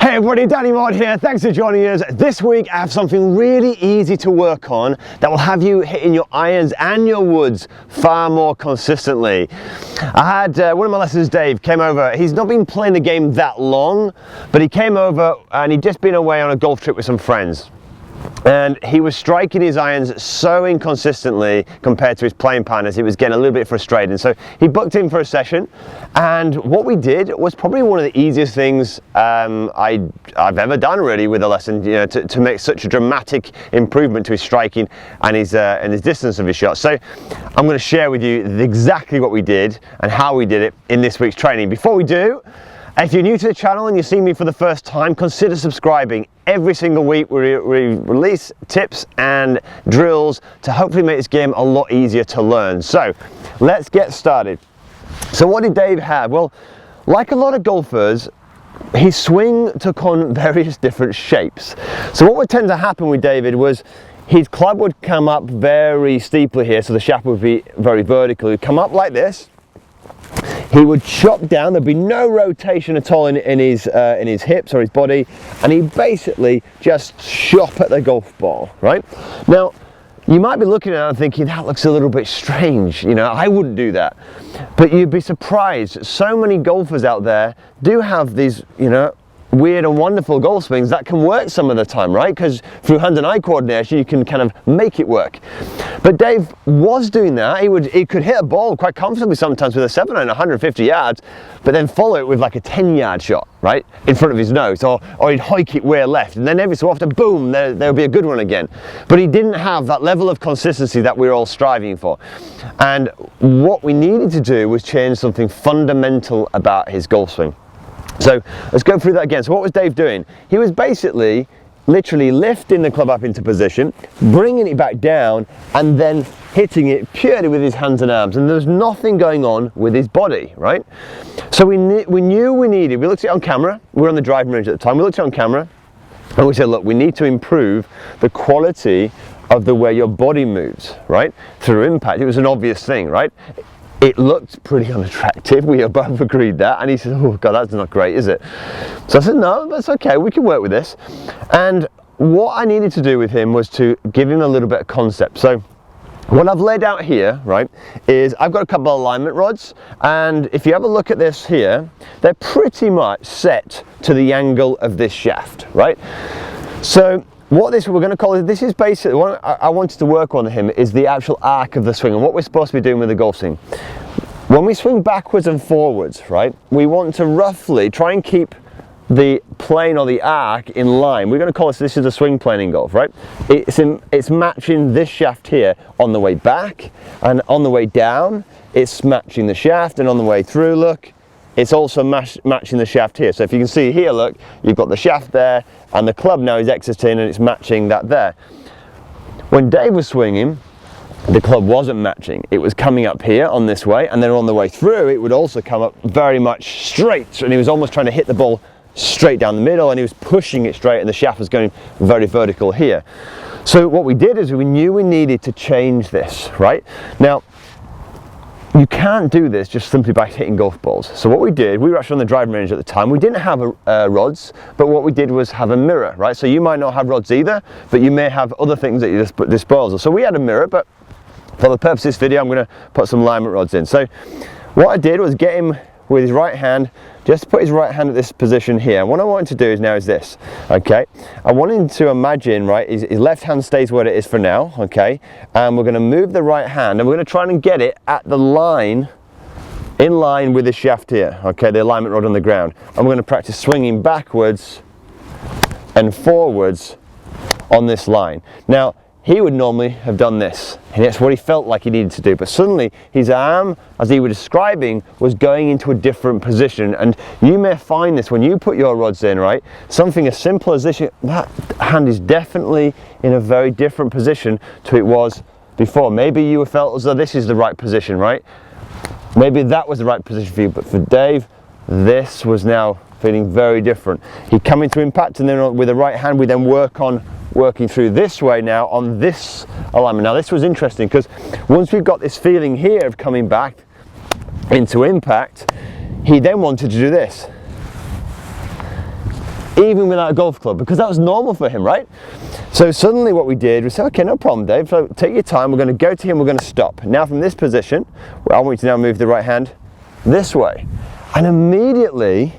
Hey everybody, Danny Mod here. Thanks for joining us. This week I have something really easy to work on that will have you hitting your irons and your woods far more consistently. I had one of my lessons, Dave, came over. He's not been playing the game that long, but he came over and he'd just been away on a golf trip with some friends. And he was striking his irons so inconsistently compared to his playing partners, it was getting a little bit frustrating. So he booked in for a session, and what we did was probably one of the easiest things I've ever done really with a lesson, you know, to make such a dramatic improvement to his striking and his distance of his shot. So I'm going to share with you exactly what we did and how we did it in this week's training. Before we do, if you're new to the channel and you're seeing me for the first time, consider subscribing. Every single week we release tips and drills to hopefully make this game a lot easier to learn. So let's get started. So what did Dave have? Well, like a lot of golfers, his swing took on various different shapes. So what would tend to happen with David was his club would come up very steeply here, so the shaft would be very vertical. It would come up like this. He would chop down, there'd be no rotation at all in his hips or his body, and he'd basically just chop at the golf ball, right? Now, you might be looking at it and thinking, that looks a little bit strange, you know, I wouldn't do that. But you'd be surprised, so many golfers out there do have these, you know, weird and wonderful golf swings that can work some of the time, right? Because through hand and eye coordination you can kind of make it work. But Dave was doing that. He could hit a ball quite comfortably sometimes with a 7-iron 150 yards, but then follow it with like a 10-yard shot, right, in front of his nose, or he'd hike it way left, and then every so often, boom, there'll be a good one again. But he didn't have that level of consistency that we're all striving for. And what we needed to do was change something fundamental about his golf swing. So let's go through that again. So what was Dave doing? He was basically literally lifting the club up into position, bringing it back down, and then hitting it purely with his hands and arms. And there was nothing going on with his body, right? So we knew we needed, we looked at it on camera, we were on the driving range at the time, we looked at it on camera, and we said, look, we need to improve the quality of the way your body moves, right? Through impact. It was an obvious thing, right? It looked pretty unattractive, we both agreed that, and he said, oh God, that's not great, is it? So I said, no, that's okay, we can work with this. And what I needed to do with him was to give him a little bit of concept. So what I've laid out here, right, is I've got a couple of alignment rods, and if you have a look at this here, they're pretty much set to the angle of this shaft, right? So what we're going to call it, this is basically what I wanted to work on him is the actual arc of the swing and what we're supposed to be doing with the golf swing. When we swing backwards and forwards, right, we want to roughly try and keep the plane or the arc in line. We're going to call this is a swing plane in golf, right? It's matching this shaft here on the way back, and on the way down it's matching the shaft, and on the way through, look, it's also matching the shaft here. So if you can see here, look, you've got the shaft there, and the club now is exiting and it's matching that there. When Dave was swinging, the club wasn't matching. It was coming up here on this way, and then on the way through, it would also come up very much straight, and he was almost trying to hit the ball straight down the middle, and he was pushing it straight, and the shaft was going very vertical here. So what we did is we knew we needed to change this, right? Now, you can't do this just simply by hitting golf balls. So what we did, we were actually on the driving range at the time. We didn't have rods, but what we did was have a mirror, right? So you might not have rods either, but you may have other things at your disposal. So we had a mirror, but for the purpose of this video, I'm going to put some alignment rods in. So what I did was get him with his right hand, just put his right hand at this position here. And what I want to do is this, okay? I want him to imagine, right, his left hand stays where it is for now, okay? And we're going to move the right hand, and we're going to try and get it at the line, in line with the shaft here, okay, the alignment rod on the ground. And we're going to practice swinging backwards and forwards on this line. Now, he would normally have done this, and that's what he felt like he needed to do, but suddenly his arm, as he was describing, was going into a different position. And you may find this when you put your rods in, right, something as simple as this, that hand is definitely in a very different position to it was before. Maybe you felt as though this is the right position, right? Maybe that was the right position for you, but for Dave, this was now feeling very different. He'd come into impact, and then with the right hand we then working through this way now on this alignment. Now this was interesting because once we've got this feeling here of coming back into impact, he then wanted to do this. even without a golf club, because that was normal for him, right? So suddenly what we did was say, okay, no problem, Dave, so take your time, we're going to go to him, we're going to stop. Now from this position, I want you to now move the right hand this way. And immediately,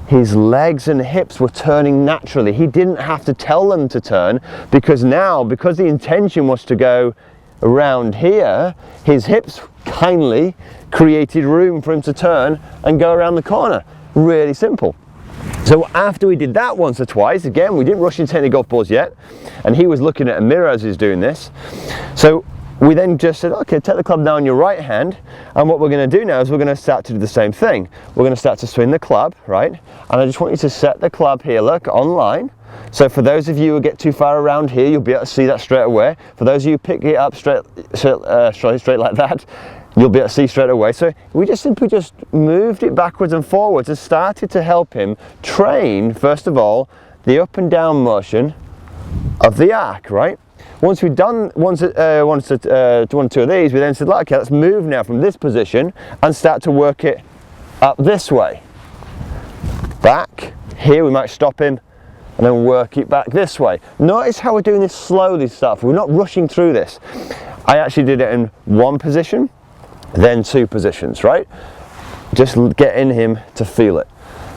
his legs and hips were turning naturally. He didn't have to tell them to turn, because now, because the intention was to go around here, his hips kindly created room for him to turn and go around the corner. Really simple. So after we did that once or twice, again, we didn't rush into any golf balls yet, and he was looking at a mirror as he was doing this. So we then just said, okay, take the club now in your right hand, and what we're going to do now is we're going to start to do the same thing. We're going to start to swing the club, right? And I just want you to set the club here, look, online. So for those of you who get too far around here, you'll be able to see that straight away. For those of you who pick it up straight like that, you'll be able to see straight away. So we just simply just moved it backwards and forwards and started to help him train, first of all, the up and down motion of the arc, right? Once we'd done one or two of these, we then said, okay, let's move now from this position and start to work it up this way. Back, here we might stop him, and then work it back this way. Notice how we're doing this slowly, stuff. We're not rushing through this. I actually did it in one position, then two positions, right? Just getting him to feel it.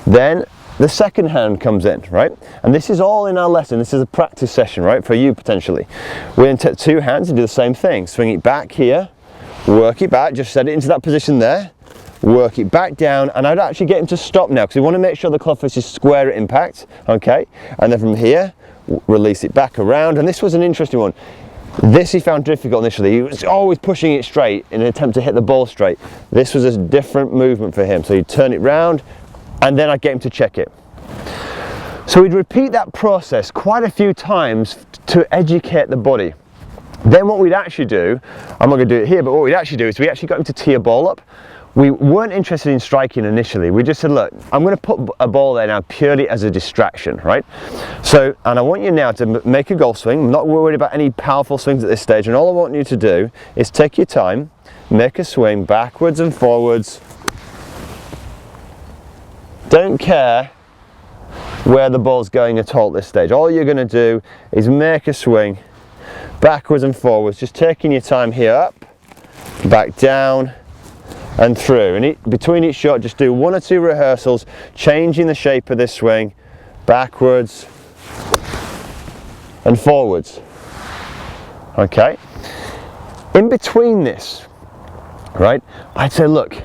Then the second hand comes in, right? And this is all in our lesson. This is a practice session, right? For you potentially. We're going to take two hands and do the same thing. Swing it back here, work it back, just set it into that position there, work it back down, and I'd actually get him to stop now because we want to make sure the club face is square at impact, okay? And then from here, release it back around. And this was an interesting one. This he found difficult initially. He was always pushing it straight in an attempt to hit the ball straight. This was a different movement for him. So he'd turn it round, and then I'd get him to check it. So we'd repeat that process quite a few times to educate the body. Then what we'd actually do, I'm not going to do it here, but what we'd actually do is we actually got him to tee a ball up. We weren't interested in striking initially. We just said, look, I'm going to put a ball there now purely as a distraction, right? So, and I want you now to make a golf swing. I'm not worried about any powerful swings at this stage, and all I want you to do is take your time, make a swing backwards and forwards. Don't care where the ball's going at all at this stage. All you're going to do is make a swing backwards and forwards, just taking your time here, up, back down, and through. And between each shot, just do one or two rehearsals, changing the shape of this swing, backwards and forwards. Okay? In between this, right, I'd say, look,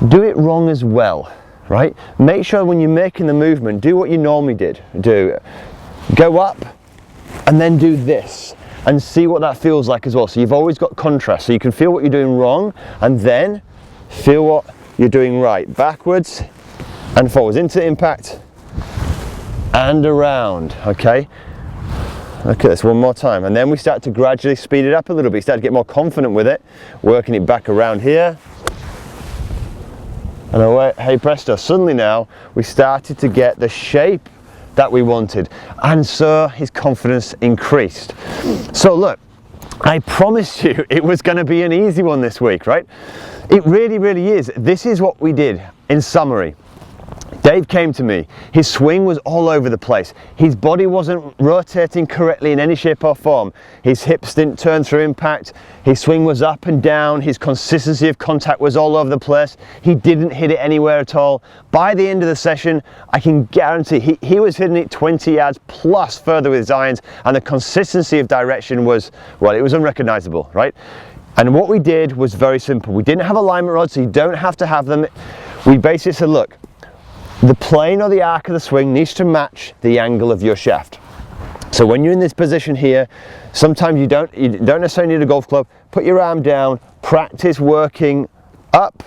do it wrong as well, right? Make sure when you're making the movement, do what you normally do. Go up and then do this. And see what that feels like as well. So you've always got contrast. So you can feel what you're doing wrong and then feel what you're doing right. Backwards and forwards into impact and around. Okay? Look at this one more time. And then we start to gradually speed it up a little bit. Start to get more confident with it. Working it back around here. And away, hey presto. Suddenly now we started to get the shape that we wanted, and so his confidence increased. So look, I promised you it was going to be an easy one this week, right? It really, really is. This is what we did in summary. Dave came to me, his swing was all over the place. His body wasn't rotating correctly in any shape or form. His hips didn't turn through impact. His swing was up and down. His consistency of contact was all over the place. He didn't hit it anywhere at all. By the end of the session, I can guarantee he was hitting it 20 yards plus further with his irons, and the consistency of direction was, well, it was unrecognizable, right? And what we did was very simple. We didn't have alignment rods, so you don't have to have them. We basically said, look, the plane or the arc of the swing needs to match the angle of your shaft. So when you're in this position here, sometimes you don't necessarily need a golf club. Put your arm down, practice working up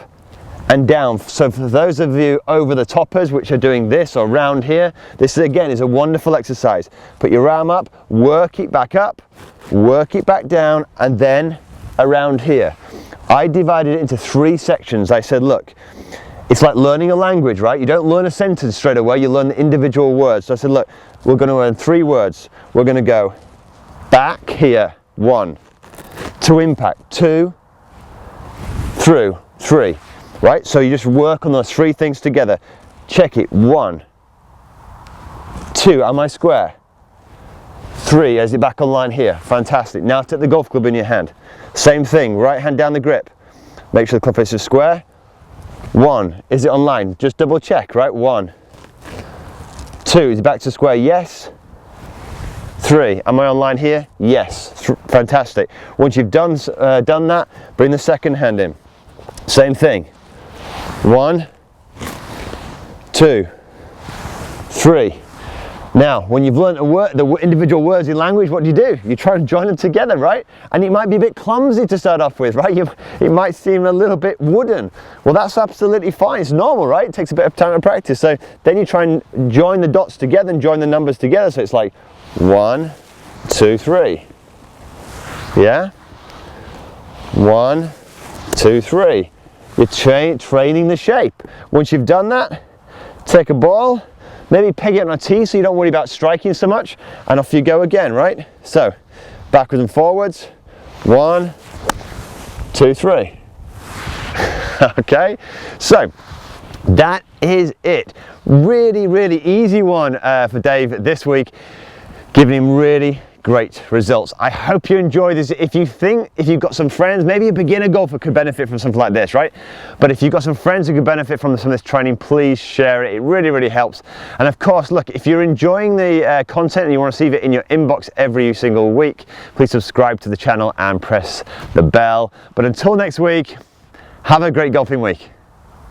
and down. So for those of you over the toppers which are doing this or round here, this again is a wonderful exercise. Put your arm up, work it back up, work it back down, and then around here. I divided it into 3 sections. I said, look, it's like learning a language, right? You don't learn a sentence straight away, you learn the individual words. So I said, look, we're going to learn 3 words. We're going to go back here, 1, to impact, 2, through, 3, right? So you just work on those 3 things together. Check it, 1, 2, am I square? 3, is it back on line here? Fantastic. Now take the golf club in your hand. Same thing, right hand down the grip. Make sure the club face is square. 1, is it on line? Just double check, right? 1. 2, is it back to square? Yes. 3, am I on line here? Yes. Fantastic. Once you've done that, bring the second hand in. Same thing. 1, 2, 3. Now, when you've learned the individual words in language, what do? You try and join them together, right? And it might be a bit clumsy to start off with, right? It might seem a little bit wooden. Well, that's absolutely fine. It's normal, right? It takes a bit of time to practice. So then you try and join the dots together and join the numbers together. So it's like 1, 2, 3. Yeah? 1, 2, 3. You're training the shape. Once you've done that, take a ball, maybe peg it on a tee so you don't worry about striking so much, and off you go again, right? So, backwards and forwards, 1, 2, 3. Okay, so that is it. Really, really easy one for Dave this week, giving him really great results. I hope you enjoy this. If you've got some friends, maybe a beginner golfer could benefit from something like this, right? But if you've got some friends who could benefit from some of this training, please share it. It really, really helps. And of course, look, if you're enjoying the content and you want to receive it in your inbox every single week, please subscribe to the channel and press the bell. But until next week, have a great golfing week.